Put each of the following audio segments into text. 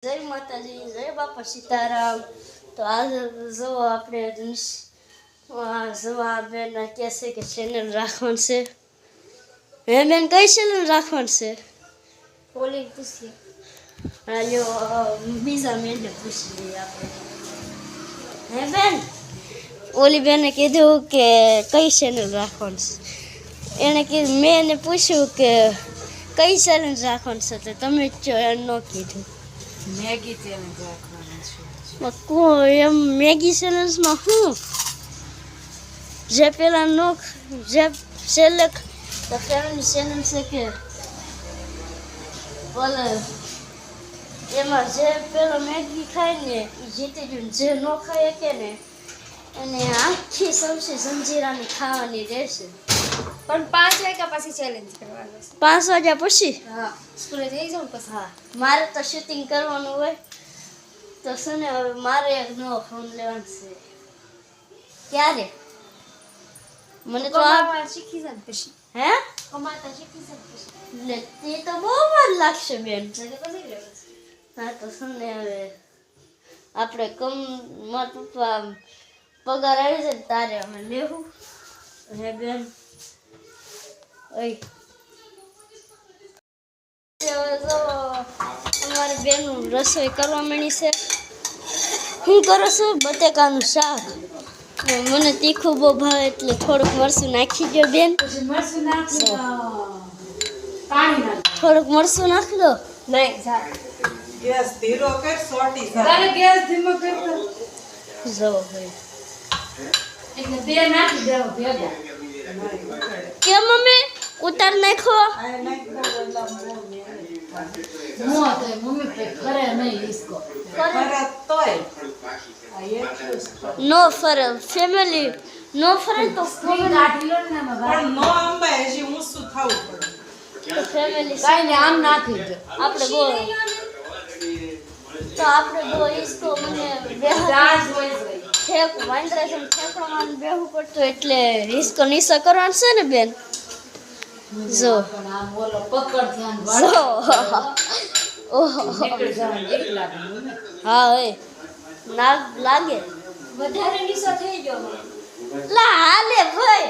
જય માતાજી, જય બાપા સીતારામ। તો આજે જો આપણે જવા બેન કહે છે કે ચેનલ રાખવાનું છે। હે બેન, કઈ ચેનલ રાખવાનું છે? ઓલી પૂછીએ। હા લ્યો, બીજા મેને પૂછી લઈએ આપણે। હે બેન, ઓલી બેને કીધું કે કઈ ચેનલ રાખવાનું છે। એણે કીધું, મેં એને પૂછ્યું કે કઈ ચેનલ રાખવાનું છે, તો તમે જ ન કીધું। મેગી ચેનલ રાખવાનું છે। એમ મેગી ચેનલ્સમાં શું જે પેલા નો જે છેલ્લે તો ફેમિલી ચેનલ છે કે બોલે એમાં જે પેલો મેગી ખાય ને એ જીતી ગયું, જે ન ખાય કે ને અને આખી સૌથી જંજીરાની ખાવાની રહેશે। પણ 5 વાગ્યા પછી ચેલેન્જ કરવાનું છે। 5 વાગ્યા પછી? હા, સ્કૂલે જઈ જાઉં પછી। હા, મારે તો શૂટિંગ કરવાનું હોય તો છે ને હવે મારે એક નવો ફોન લેવાનો છે। ક્યારે? મને તો આ શીખી જાય પછી। હે કમાતા શીખી જાય પછી। એટલે તે તો બહુ વાર લાગશે બેન। હા તો છે ને હવે આપણે મારા પપ્પા પગાર આવી જાય તારે અમે લેવું। હે બેન, ઓય અમારી બેન રસોઈ કરવા માંડી છે। હું કરો છું? બટેકાનું શાક। મને તીખું બહુ ભાવે એટલે થોડુંક મરચું નાખી દો બેન। મરચું નાખી પાણી નાખ। થોડુંક મરચું નાખી દો। નહીં જા ગેસ ધીરો કર, સોટી તારે ગેસ ધીમો કર તો જો ભાઈ એટલે બે નાખી દેવો ભેગા। કે મમ્મી ઉતાર નાખો। મો તો મમ્મી પે કરે નહીં ઈસકો। પરત તોય નો ફરે ફેમિલી, નો ફરે તો સ્ક્રીન કાઢી લો ને એમાં પણ નો અંબાય, હજી ઊંચું થવું પડે। ફેમિલી કાઈ ને આમ નાખી દે। આપણે ગો તો આપણે ગો ઈસકો મને ચાર્જ હોય છે। ઠેક વાંદરા જેમ ઠેકવામાં બેહવું પડતું એટલે ઈસકો નીચે કરવાનું છે ને બેન। જો પણ આમ ઓલો પકડ ધ્યાન જો ઓહો નીકળી જવાનું એક લાગે મને। હા હોય નાગ લાગે વધારે નીચો થઈ ગયો લા હાલે ભાઈ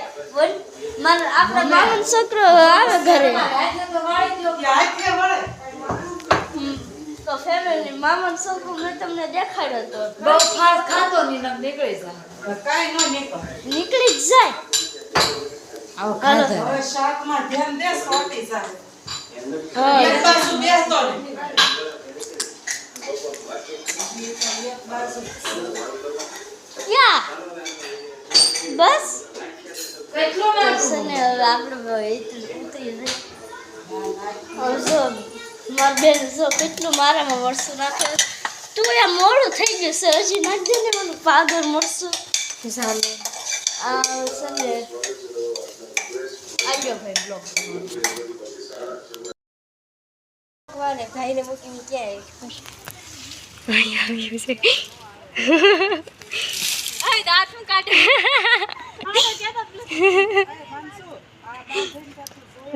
માર આપણા મામન છોકરો આવે ઘરે રાતે તો વાળી દો કે આખે વળે તો ફેમિલી મામન છોકરો મેં તમને દેખાડ્યો તો બહુ ફાસ્ટ ખાતો નહીં નમ નીકળી જાય। કાઈ નો નીકળે। નીકળી જ જાય। આવો હાલો હવે શાકમાં ધ્યાન દે, સોટી જાય। હા એક બાજુ બેસતો ને એક બાજુ યા બસ કેટલો તો નાખું છે ને હવે આપણે ઉતરી જઈએ। હવે જો માર બેન જો કેટલું મારામાં મરસું નાખે। તું એ મોડું થઈ ગયું છે, હજી નાખી દે ને મને પાગર મરસું। ચાલો આ છે ને આવ્યો ભાઈ બ્લોક વાને ભાઈને મૂકીને ક્યાં આવ્યું છે। આય દાંતનું કાઢે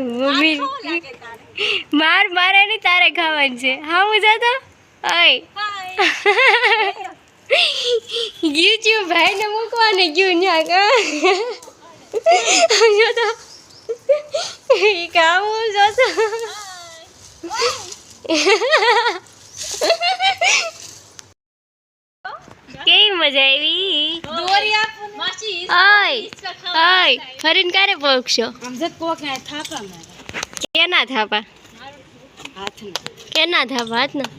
મમ્મી માર મારે નહીં તારે ખાવાનું છે। હા હું જાતો ઓય ગયું છું ભાઈને મૂકવાને ગયું ન્યા કા જો તો ઈ કામ જાતો કેવી મજા આવી દોરી આપો માસી ઓય ઓય ફરીને ક્યારે પહોંચશો? આમ જત કોક ને થાપા મારે કેના થાપા? હાથના કેના થાપા? હાથના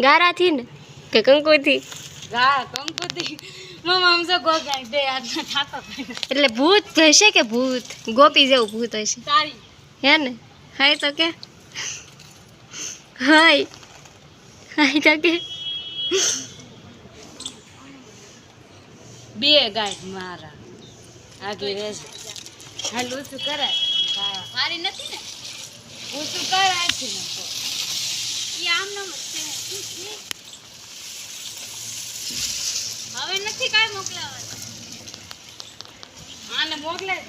ગારાથી ને કે કંકુથી? ગા કંકુતી મમ્મા આમ જો કોક ને બે હાથના થાપા પડે એટલે ભૂત હશે કે ભૂત ગોપી જેવું ભૂત હશે તારી હે ને? હાય તો કે હાય હાય તો કે બે ગાંઠ મારા આગળ રહેશે હાલ ઊંચું કરાય મારી નથી ને ઊંચું કરાય છે ને તો ઈ આમ નમ છે હવે નથી કાઈ મોકલાવાનું આને મોકલાય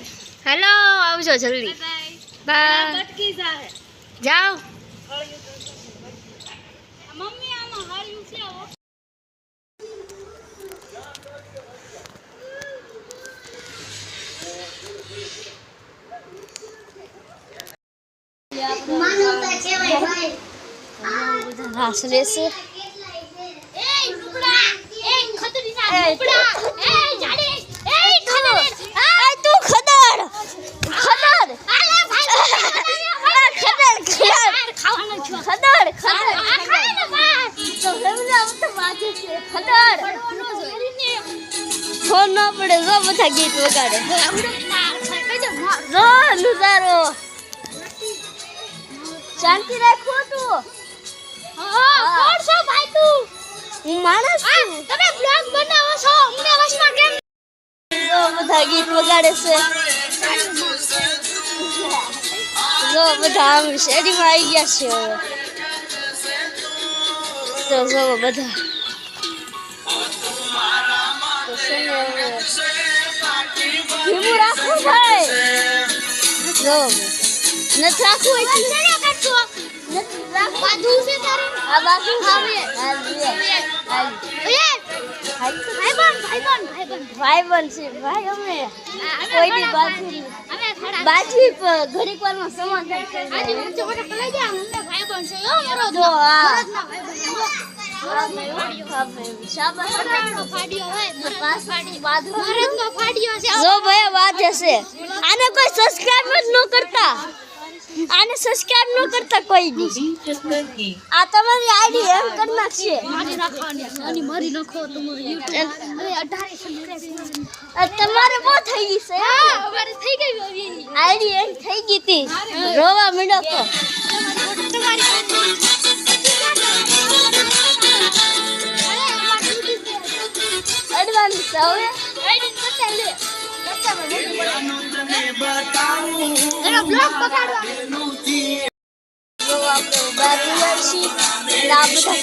હેલો આવજો જલ્દી બાય બાય કટકી જાહે જાઓ મમ્મી આમાં બધા રાસ લેશે તું ખદર ખદર ફોન ના પડે જો બધા ગીત વગાડે જો લુજારો શાંતિ રાખો તું હું માણસ છું જો બધા ગીત વગાડે છે જો બધા આમ શેરીમાં આવી ગયા છે હવે તો જો બધા તો છે ને હવે ધીમું રાખો ભાઈ જો નથી રાખવું એટલે આ બાજુ ભાઈ બનશે ભાઈ અમે કોઈ બી બાજુ ઘડીક વારમાં સમાધાન જો ભાઈ વાત હશે આને કોઈ સબસ્ક્રાઇબ જ ન કરતા આને સબસ્ક્રાઇબ ન કરતા કોઈ બી આ તમારી આઈડી એમ કરી નાખશે તમારે બહુ થઈ ગઈ છે આઈડી એમ થઈ ગઈ હતી રોવા માંડ્યો તો એડવાન્સ હવે જો આપણે બહાર રહ્યા છીએ આ બધા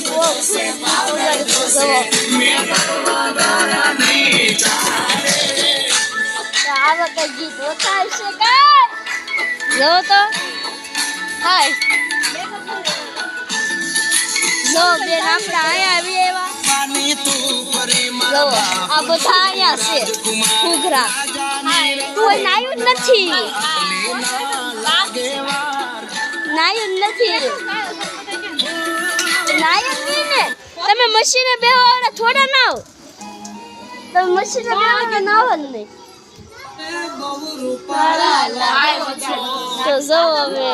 આવા કઈ ગીત હોતા હશે કાંઈ જો તો હાય જો બેન આપણે અહીંયા આવી એવા જો આ બધા અહીંયા છે ઘૂઘરા કોઈ નાયું નથી નાયું નથી નાયું નહીં ને તમે મશીને બેવાળા થોડા નાવ તમે મશીને બેવાળા નાવ જ નહીં તો જો હવે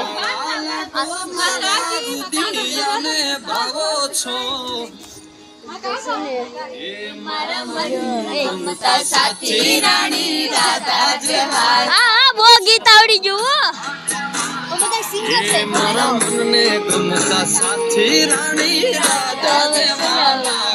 હા બહુ ગીત આવડી ગયું બધા સિંગર છે મારા મનને ગમતા સાથી રાણી રાધા